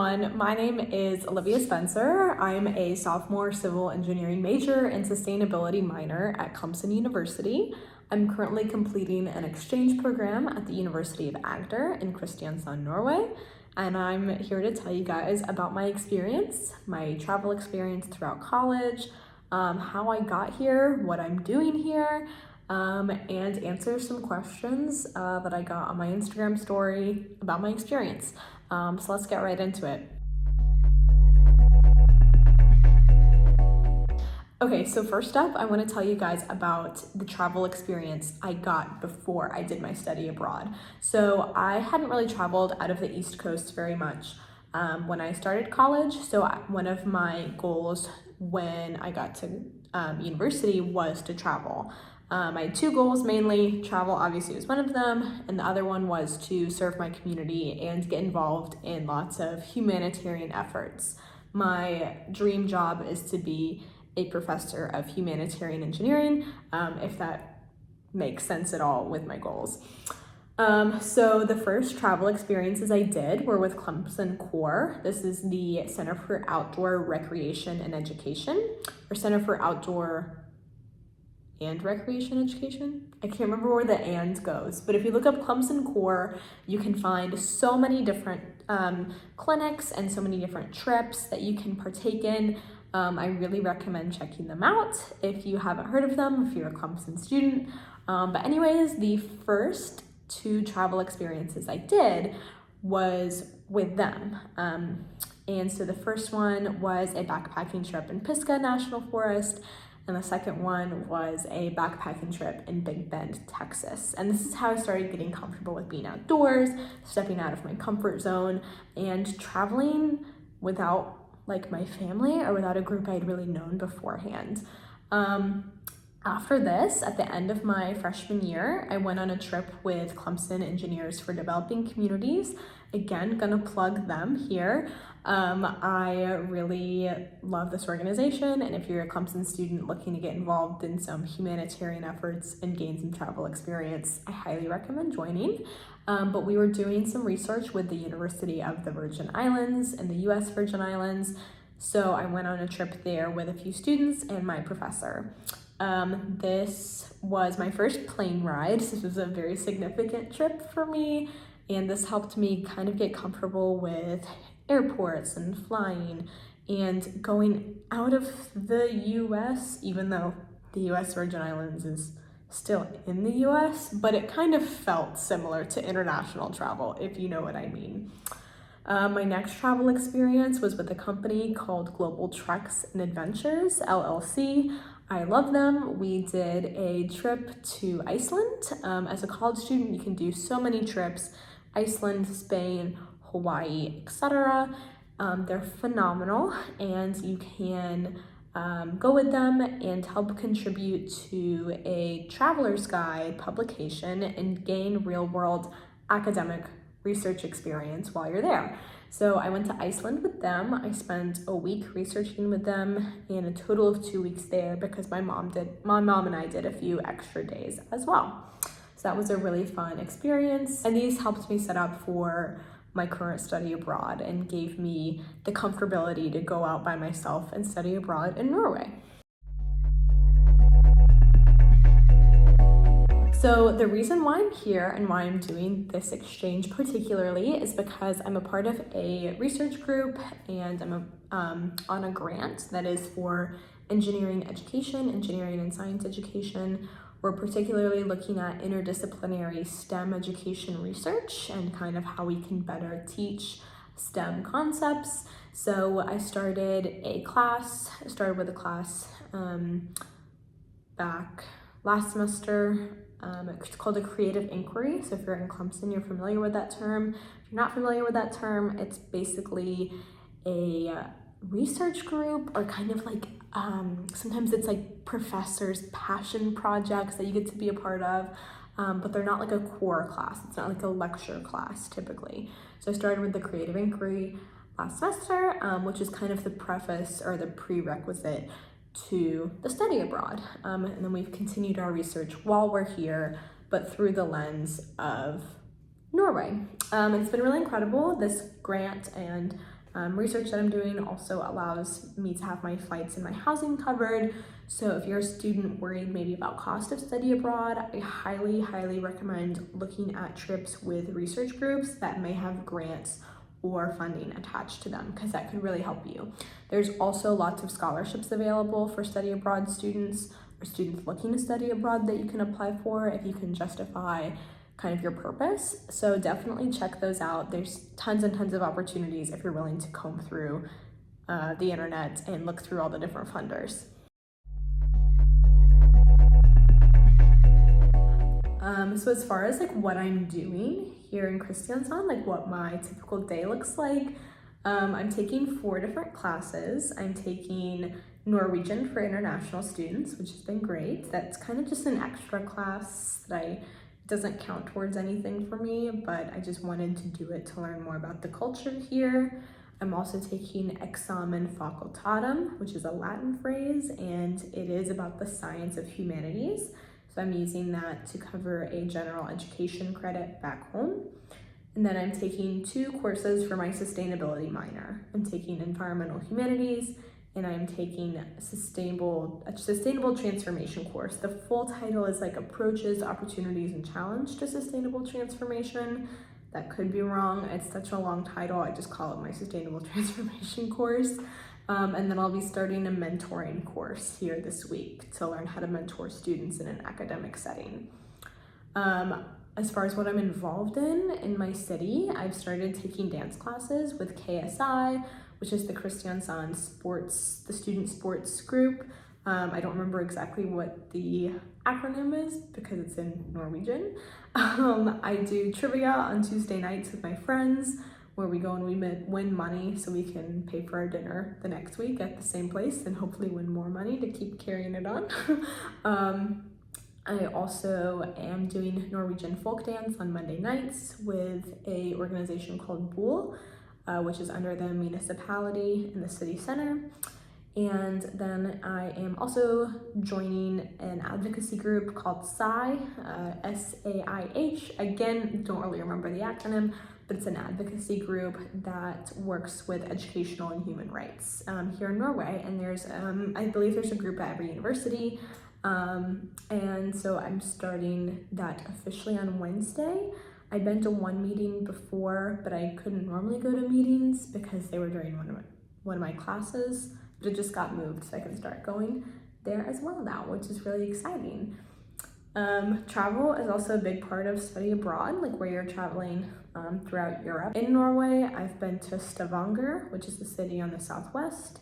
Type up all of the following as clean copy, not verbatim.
everyone. My name is Olivia Spencer. I'm a sophomore civil engineering major and sustainability minor at Clemson University. I'm currently completing an exchange program at the University of Agder in Kristiansand, Norway. And I'm here to tell you guys about my experience, my travel experience throughout college, how I got here, what I'm doing here, and answer some questions that I got on my Instagram story about my experience. So let's get right into it. Okay, so first up, I want to tell you guys about the travel experience I got before I did my study abroad. So I hadn't really traveled out of the East Coast very much when I started college. So one of my goals when I got to university was to travel. I had two goals mainly. Travel obviously was one of them, and the other one was to serve my community and get involved in lots of humanitarian efforts. My dream job is to be a professor of humanitarian engineering, if that makes sense at all with my goals. So the first travel experiences I did were with Clemson Core. This is the Center for Outdoor Recreation and Education, or Center for Outdoor and Recreation Education. I can't remember where the and goes, but if you look up Clemson Core, you can find so many different clinics and so many different trips that you can partake in. I really recommend checking them out if you haven't heard of them, if you're a Clemson student. But anyways, the first two travel experiences I did was with them. And so the first one was a backpacking trip in Pisgah National Forest, and the second one was a backpacking trip in Big Bend, Texas. And this is how I started getting comfortable with being outdoors, stepping out of my comfort zone, and traveling without like my family or without a group I'd really known beforehand. After this, at the end of my freshman year, I went on a trip with Clemson Engineers for Developing Communities. Again, gonna plug them here. I really love this organization, and if you're a Clemson student looking to get involved in some humanitarian efforts and gain some travel experience, I highly recommend joining. But we were doing some research with the University of the Virgin Islands and the US Virgin Islands, so I went on a trip there with a few students and my professor. This was my first plane ride. This was a very significant trip for me, and this helped me kind of get comfortable with airports and flying and going out of the US, even though the US Virgin Islands is still in the US, but it kind of felt similar to international travel, if you know what I mean. My next travel experience was with a company called Global Treks and Adventures, LLC. I love them. We did a trip to Iceland. As a college student, you can do so many trips: Iceland, Spain, Hawaii, etc. They're phenomenal, and you can go with them and help contribute to a traveler's guide publication and gain real-world academic research experience while you're there. So I went to Iceland with them. I spent a week researching with them and a total of 2 weeks there because my mom and I did a few extra days as well. So that was a really fun experience, and these helped me set up for my current study abroad and gave me the comfortability to go out by myself and study abroad in Norway. So the reason why I'm here and why I'm doing this exchange particularly is because I'm a part of a research group, and I'm on a grant that is for engineering education, engineering and science education. We're particularly looking at interdisciplinary STEM education research and kind of how we can better teach STEM concepts. So I started with a class back last semester. It's called a creative inquiry. So if you're in Clemson, you're familiar with that term. If you're not familiar with that term, it's basically a research group, or kind of like sometimes it's like professors' passion projects that you get to be a part of, but they're not like a core class. It's not like a lecture class typically. So I started with the creative inquiry last semester, which is kind of the preface or the prerequisite to the study abroad. And then we've continued our research while we're here, but through the lens of Norway. It's been really incredible, this grant and research that I'm doing also allows me to have my flights and my housing covered. So if you're a student worried maybe about cost of study abroad, I highly recommend looking at trips with research groups that may have grants or funding attached to them, because that could really help you. There's also lots of scholarships available for study abroad students or students looking to study abroad that you can apply for if you can justify kind of your purpose. So definitely check those out. There's tons and tons of opportunities if you're willing to comb through the internet and look through all the different funders. So as far as like what I'm doing here in Kristiansand, like what my typical day looks like, I'm taking 4 different classes. I'm taking Norwegian for international students, which has been great. That's kind of just an extra class that doesn't count towards anything for me, but I just wanted to do it to learn more about the culture here. I'm also taking Examen Facultatum, which is a Latin phrase, and it is about the science of humanities. So I'm using that to cover a general education credit back home. And then I'm taking 2 courses for my sustainability minor. I'm taking environmental humanities, and I'm taking a sustainable transformation course. The full title is like Approaches, Opportunities, and Challenge to Sustainable Transformation. That could be wrong. It's such a long title. I just call it my sustainable transformation course. And then I'll be starting a mentoring course here this week to learn how to mentor students in an academic setting. As far as what I'm involved in my city, I've started taking dance classes with KSI, which is the Kristiansand the student sports group. I don't remember exactly what the acronym is because it's in Norwegian. I do trivia on Tuesday nights with my friends, where we go and we win money so we can pay for our dinner the next week at the same place and hopefully win more money to keep carrying it on. I also am doing Norwegian folk dance on Monday nights with a organization called Bool, which is under the municipality in the city center. And then I am also joining an advocacy group called SAIH, S-A-I-H. Again, don't really remember the acronym, but it's an advocacy group that works with educational and human rights here in Norway. And there's, I believe there's a group at every university. And so I'm starting that officially on Wednesday. I've been to one meeting before, but I couldn't normally go to meetings because they were during one of my classes. But it just got moved, so I can start going there as well now, which is really exciting. Travel is also a big part of study abroad, like where you're traveling throughout Europe. In Norway, I've been to Stavanger, which is the city on the southwest,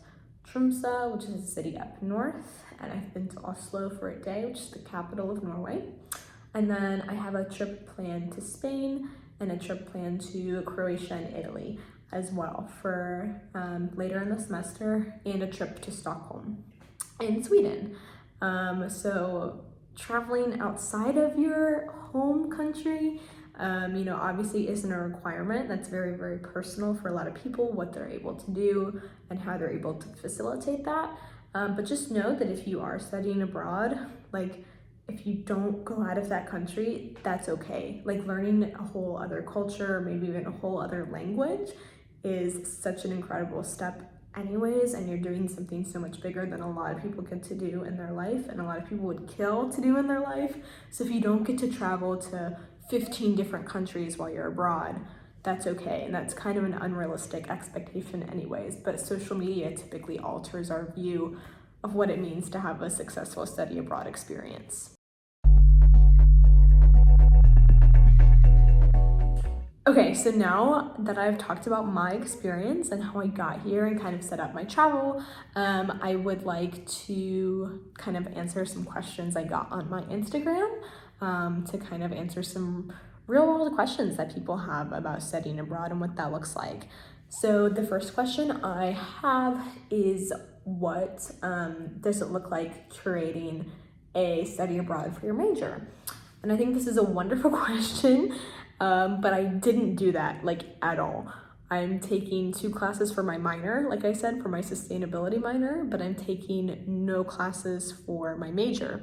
Tromsø, which is a city up north, and I've been to Oslo for a day, which is the capital of Norway. And then I have a trip planned to Spain and a trip planned to Croatia and Italy as well for later in the semester, and a trip to Stockholm in Sweden. So traveling outside of your home country, obviously isn't a requirement. That's very, very personal for a lot of people, what they're able to do and how they're able to facilitate that. But just know that if you are studying abroad, like if you don't go out of that country, that's okay. Like learning a whole other culture, maybe even a whole other language is such an incredible step anyways, and you're doing something so much bigger than a lot of people get to do in their life and a lot of people would kill to do in their life. So if you don't get to travel to 15 different countries while you're abroad, that's okay, and that's kind of an unrealistic expectation anyways, but social media typically alters our view of what it means to have a successful study abroad experience. Okay, so now that I've talked about my experience and how I got here and kind of set up my travel, I would like to kind of answer some questions I got on my Instagram to kind of answer some real world questions that people have about studying abroad and what that looks like. So the first question I have is, what does it look like curating a study abroad for your major? And I think this is a wonderful question. But I didn't do that at all. I'm taking 2 classes for my minor, like I said, for my sustainability minor, but I'm taking no classes for my major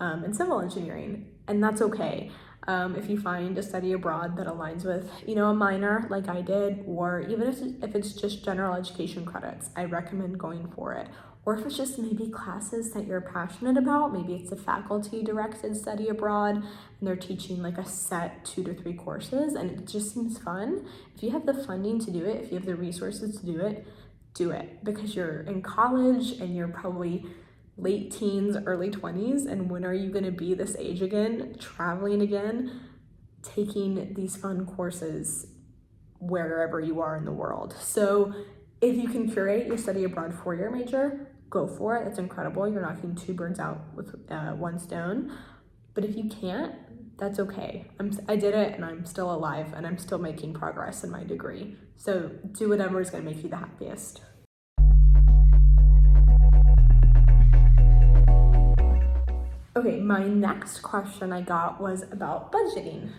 in civil engineering, and that's okay. If you find a study abroad that aligns with, a minor like I did, or even if it's just general education credits, I recommend going for it. Or if it's just maybe classes that you're passionate about, maybe it's a faculty directed study abroad and they're teaching like a set 2 to 3 courses and it just seems fun. If you have the funding to do it, if you have the resources to do it because you're in college and you're probably late teens, early 20s, and when are you going to be this age again, traveling again, taking these fun courses wherever you are in the world? So if you can curate your study abroad 4-year major, go for it. That's incredible. You're knocking 2 birds out with one stone. But if you can't, that's okay. I did it and I'm still alive and I'm still making progress in my degree. So do whatever is going to make you the happiest. Okay, my next question I got was about budgeting.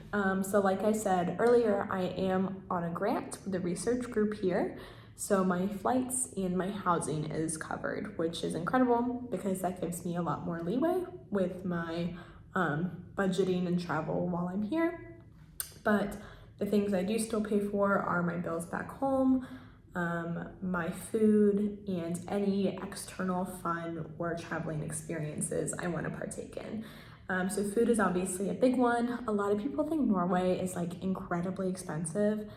So like I said earlier, I am on a grant with the research group here. So my flights and my housing is covered, which is incredible because that gives me a lot more leeway with my budgeting and travel while I'm here. But the things I do still pay for are my bills back home, my food, and any external fun or traveling experiences I want to partake in. So food is obviously a big one. A lot of people think Norway is like incredibly expensive.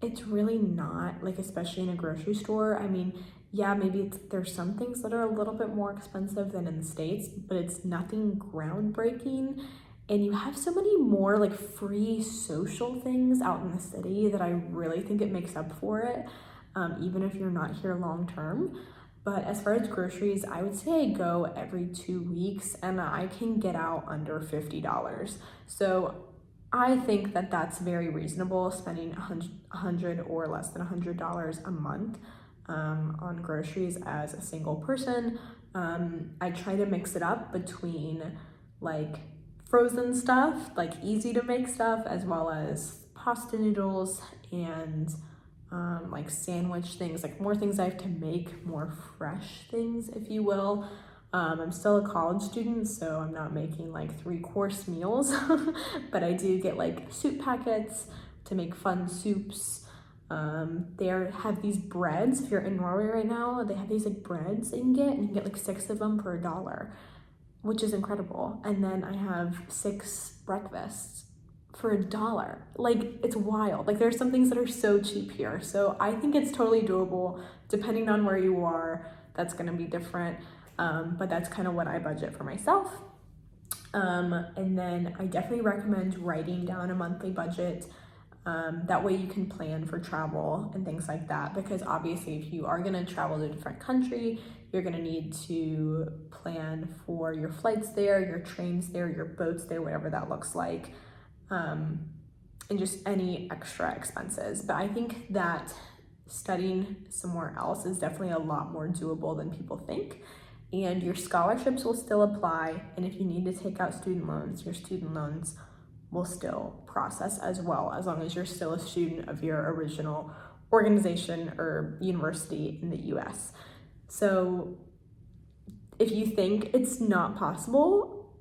It's really not, like especially in a grocery store. I mean, yeah, maybe there's some things that are a little bit more expensive than in the States, but it's nothing groundbreaking. And you have so many more like free social things out in the city that I really think it makes up for it, even if you're not here long term. But as far as groceries, I would say I go every 2 weeks and I can get out under $50. So I think that that's very reasonable, spending $100 or less than $100 a month on groceries as a single person. I try to mix it up between like frozen stuff, like easy to make stuff, as well as pasta noodles and like sandwich things, like more things I have to make, more fresh things, if you will. I'm still a college student, so I'm not making like 3-course meals, but I do get like soup packets to make fun soups. They have these breads. If you're in Norway right now, they have these like breads that you can get like 6 of them for $1, which is incredible. And then I have 6 breakfasts for $1. Like, it's wild. Like, there's some things that are so cheap here. So I think it's totally doable. Depending on where you are, that's gonna be different. But that's kind of what I budget for myself. And then I definitely recommend writing down a monthly budget. That way you can plan for travel and things like that, because obviously if you are going to travel to a different country, you're going to need to plan for your flights there, your trains there, your boats there, whatever that looks like, and just any extra expenses. But I think that studying somewhere else is definitely a lot more doable than people think. And your scholarships will still apply. And if you need to take out student loans, your student loans will still process as well, as long as you're still a student of your original organization or university in the US. So if you think it's not possible,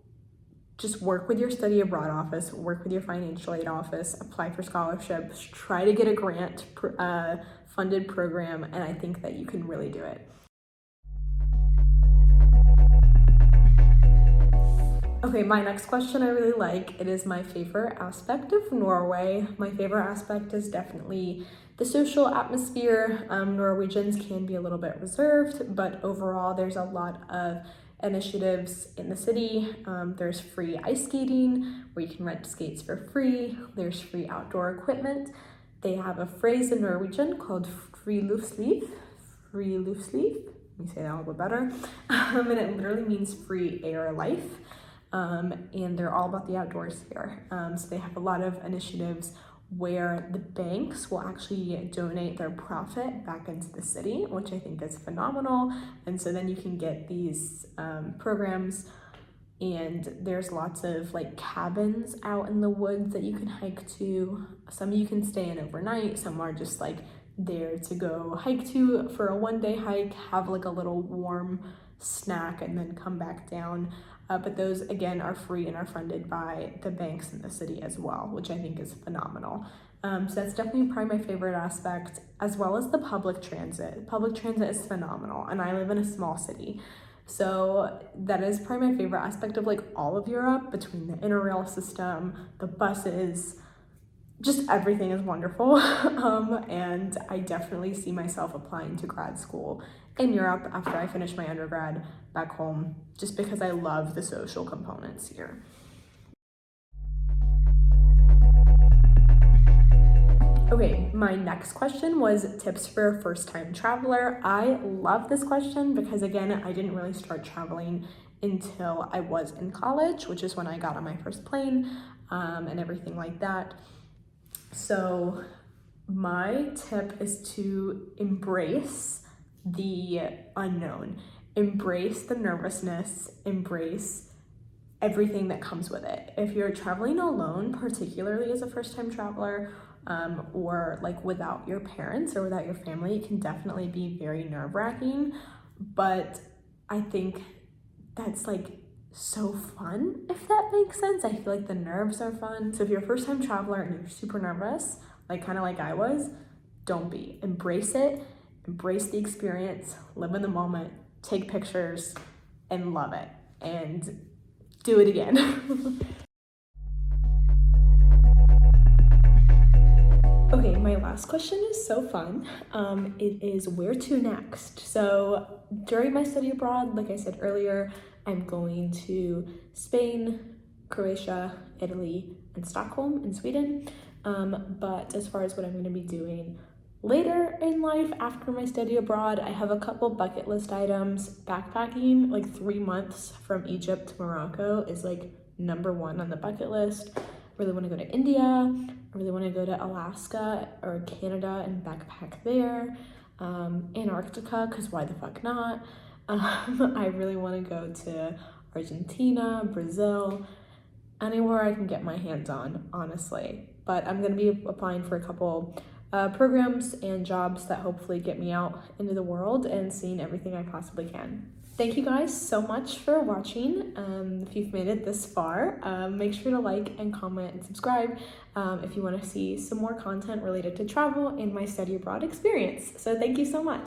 just work with your study abroad office, work with your financial aid office, apply for scholarships, try to get a grant funded program, and I think that you can really do it. Okay, my next question I really like. It is my favorite aspect of Norway. My favorite aspect is definitely the social atmosphere. Norwegians can be a little bit reserved, but overall there's a lot of initiatives in the city. There's free ice skating where you can rent skates for free. There's free outdoor equipment. They have a phrase in Norwegian called friluftsliv. Friluftsliv. Let me say that a little bit better. And it literally means free air life. And they're all about the outdoors here. So they have a lot of initiatives where the banks will actually donate their profit back into the city, which I think is phenomenal. And so then you can get these programs, and there's lots of like cabins out in the woods that you can hike to. Some you can stay in overnight, some are just like there to go hike to for a 1-day hike, have like a little warm snack and then come back down. but those again are free and are funded by the banks in the city as well, which I think is phenomenal. So that's definitely probably my favorite aspect, as well as the public transit. Public transit is phenomenal, and I live in a small city. So that is probably my favorite aspect of like all of Europe, between the Interrail system, the buses, just everything is wonderful. And I definitely see myself applying to grad school in Europe after I finish my undergrad back home, just because I love the social components here. Okay, my next question was tips for a first-time traveler. I love this question because, again, I didn't really start traveling until I was in college, which is when I got on my first plane and everything like that. So my tip is to embrace the unknown, embrace the nervousness, embrace everything that comes with it. If you're traveling alone, particularly as a first-time traveler, or like without your parents or without your family, it can definitely be very nerve-wracking, but I think that's like so fun, if that makes sense. I feel like the nerves are fun. So if you're a first-time traveler and you're super nervous, like kind of like I was, don't be. Embrace it, embrace the experience, live in the moment, take pictures, and love it, and do it again. Okay, my last question is so fun. It is where to next? So during my study abroad, like I said earlier, I'm going to Spain, Croatia, Italy, and Stockholm in Sweden. But as far as what I'm going to be doing later in life after my study abroad, I have a couple bucket list items. Backpacking, like 3 months from Egypt to Morocco, is like number one on the bucket list. Really want to go to India. I really want to go to Alaska or Canada and backpack there. Antarctica, because why the fuck not? I really want to go to Argentina, Brazil, anywhere I can get my hands on, honestly. But I'm going to be applying for a couple programs and jobs that hopefully get me out into the world and seeing everything I possibly can. Thank you guys so much for watching. If you've made it this far, make sure to like and comment and subscribe if you want to see some more content related to travel and my study abroad experience. So thank you so much.